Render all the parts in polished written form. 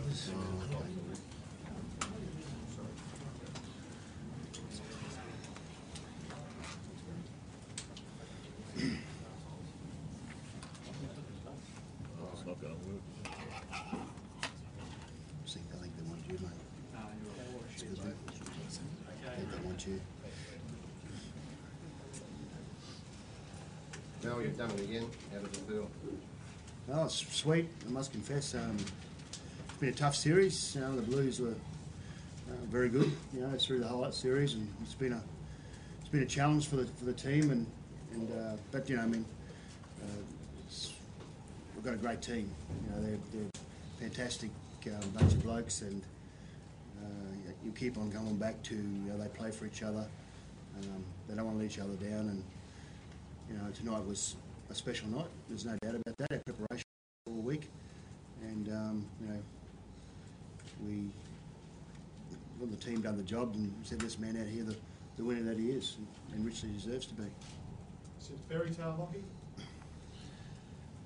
It's not going to work. I think they want you, mate. It's good, mate. I think they want you. Now you've done it again. How does it feel? Oh, it's sweet, I must confess. It's been a tough series. You know, the Blues were very good, you know, through the whole series, and it's been a challenge for the team. But you know, I mean, we've got a great team. You know, they're fantastic bunch of blokes, and you keep on coming back to they play for each other. They don't want to let each other down, and you know, tonight was a special night. There's no doubt about that. Our preparation all week, and you know, the team done the job and said this man out here the winner that he is, and richly deserves to be. Is it fairy tale, Lockyer?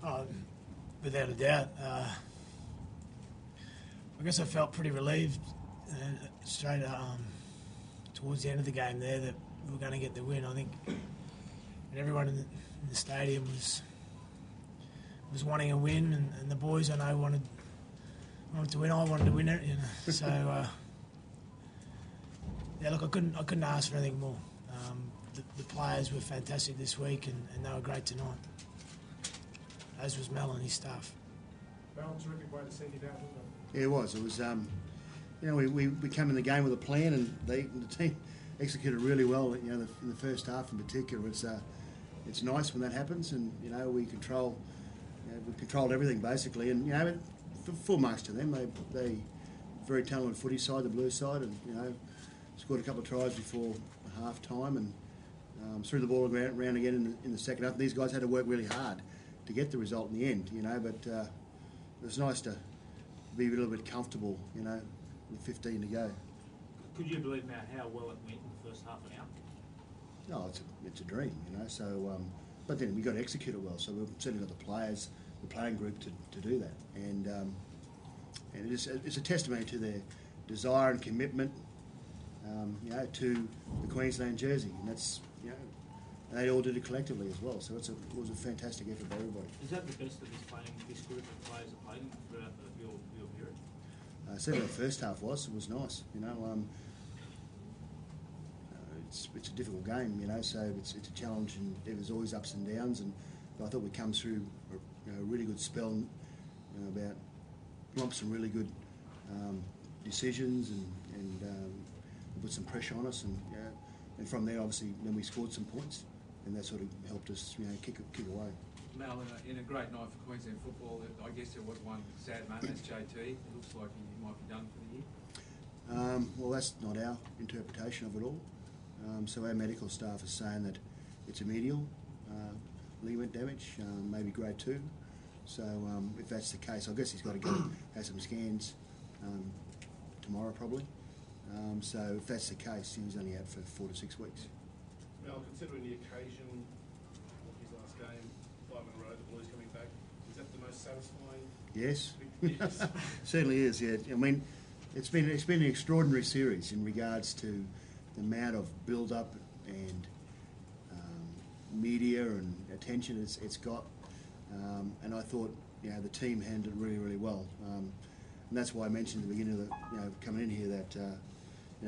Oh, without a doubt. I guess I felt pretty relieved straight towards the end of the game there that we were going to get the win. I think everyone in the stadium was wanting a win, and the boys I know wanted to win. I wanted to win it, you know. So yeah, look, I couldn't ask for anything more. The players were fantastic this week, and they were great tonight. As was Mel and his staff. Mel, terrific way to send you down, wasn't it? Yeah, it was. It was. You know, we come in the game with a plan, and the team executed really well. You know, in the first half in particular, it's nice when that happens, and you know we controlled everything basically, and you know, full marks to them. They very talented footy side, the blue side, and you know scored a couple of tries before half time, and threw the ball around again in the second half. These guys had to work really hard to get the result in the end, you know, but it was nice to be a little bit comfortable, you know, with 15 to go. Could you believe now how well it went in the first half an hour? No, it's a dream, you know. So, but then we got to execute it well. So we've certainly got the players, the playing group to do that, and it's a testimony to their desire and commitment, you know, to the Queensland jersey, and that's you know, and they all did it collectively as well. So it was a fantastic effort by everybody. Is that the best that this group of players have played throughout your period? Certainly the first half was nice, you know. It's a difficult game, you know, so it's a challenge, and there's always ups and downs. And I thought we come through a really good spell, you know, about some really good decisions, and put some pressure on us, and from there, obviously, then we scored some points, and that sort of helped us, you know, kick away. Mel, in a great night for Queensland football, I guess there was one sad moment. That's JT. It looks like he might be done for the year. Well, that's not our interpretation of it all. So our medical staff is saying that it's a medial ligament damage, maybe grade 2. So if that's the case, I guess he's got to go have some scans tomorrow probably. So if that's the case, he's only out for 4 to 6 weeks. Mel, considering the occasion of his last game, 5 in a row, the Blues coming back, is that the most satisfying? Yes, certainly is. Yeah, I mean, it's been an extraordinary series in regards to the amount of build-up and media and attention it's got, and I thought the team handled it really, really well, and that's why I mentioned at the beginning of the coming in here that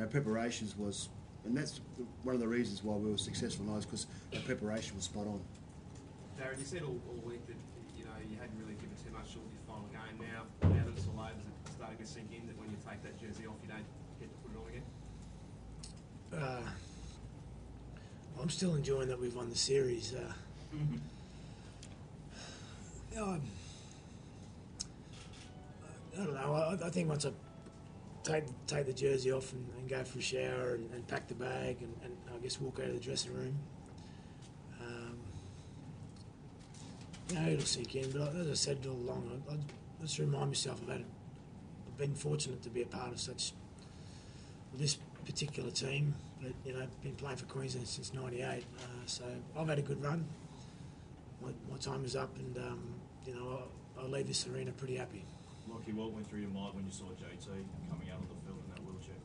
preparations was, and that's one of the reasons why we were successful tonight, because our preparation was spot on. Darren, you said all week that you hadn't really given too much thought to your final game. Now that it's all over, is it starting to sink in that when you take that jersey off, you don't get to put it on again? I'm still enjoying that we've won the series. I don't know. I think once I take the jersey off and go for a shower and pack the bag and I guess walk out of the dressing room, it'll sink in. But as I said all along, I just remind myself of that. I've been fortunate to be a part of this particular team, but been playing for Queensland since '98, so I've had a good run. My time is up, and I'll leave this arena pretty happy. Lockyer, what went through your mind when you saw JT coming out on the field in that wheelchair?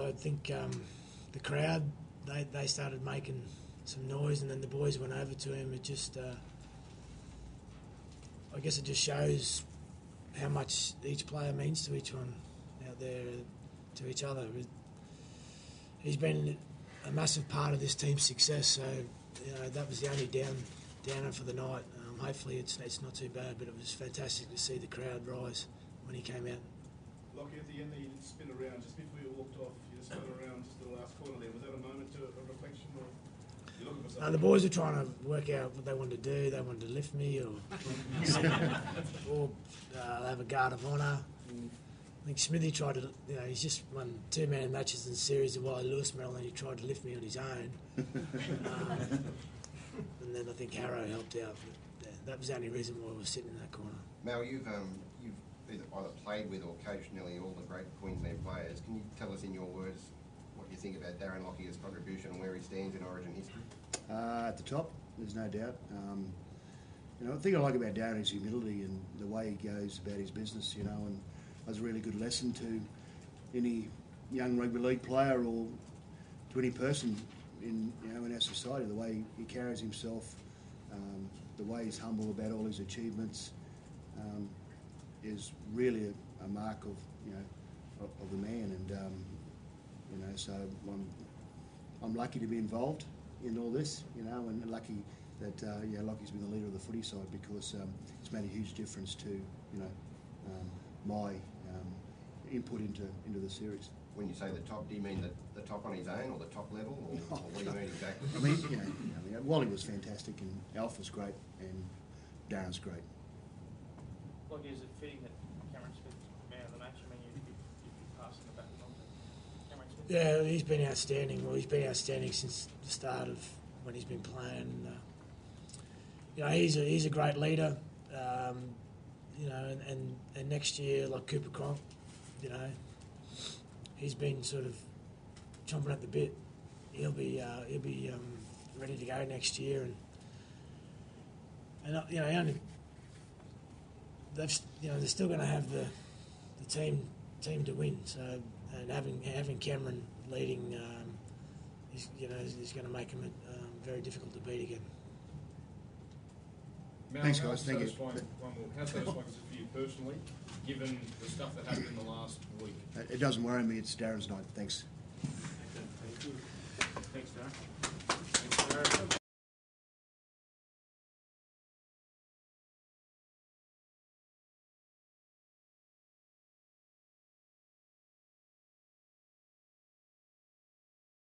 I think the crowd, they started making some noise, and then the boys went over to him. It just, I guess it just shows how much each player means to each one out there, to each other. He's been a massive part of this team's success, so that was the only downer for the night. Hopefully it's not too bad, but it was fantastic to see the crowd rise when he came out. Lockyer, at the end there, you did spin around just before you walked off. You just spun around just the last corner there. Was that a moment of reflection, or you looking for something? The boys were trying to work out what they wanted to do. They wanted to lift me, or have a guard of honour. I think Smithy tried to, he's just won 2-man matches in the series of Wally Lewis medal, and he tried to lift me on his own. And then I think Harrow helped out. But that was the only reason why we were sitting in that corner. Mal, you've either played with or coached nearly all the great Queensland players. Can you tell us in your words what you think about Darren Lockyer's contribution and where he stands in Origin history? At the top, there's no doubt. The thing I like about Darren is humility and the way he goes about his business, and it was a really good lesson to any young rugby league player or to any person in our society. The way he carries himself, the way he's humble about all his achievements, is really a mark of the man. And so I'm lucky to be involved in all this, and lucky that Lockier's been the leader of the footy side, because it's made a huge difference to my input into the series. When you say the top, do you mean the top on his own, or the top level, or what do you mean exactly? I mean, Wally was fantastic, and Alpha's great, and Darren's great. Lockyer, is it fitting that Cameron Smith's man of the match? I mean, you're passing the baton on to Cameron Smith? Yeah, he's been outstanding. Well, he's been outstanding since the start of when he's been playing. He's a great leader. And next year, like Cooper Cronk, he's been sort of chomping at the bit. He'll be ready to go next year, and they're still going to have the team to win. So, and having Cameron leading, is going to make him very difficult to beat again. Mal, Thanks, guys. Thank you. How satisfying is it for you personally, given the stuff that happened in the last week? It doesn't worry me. It's Darren's night. Thanks.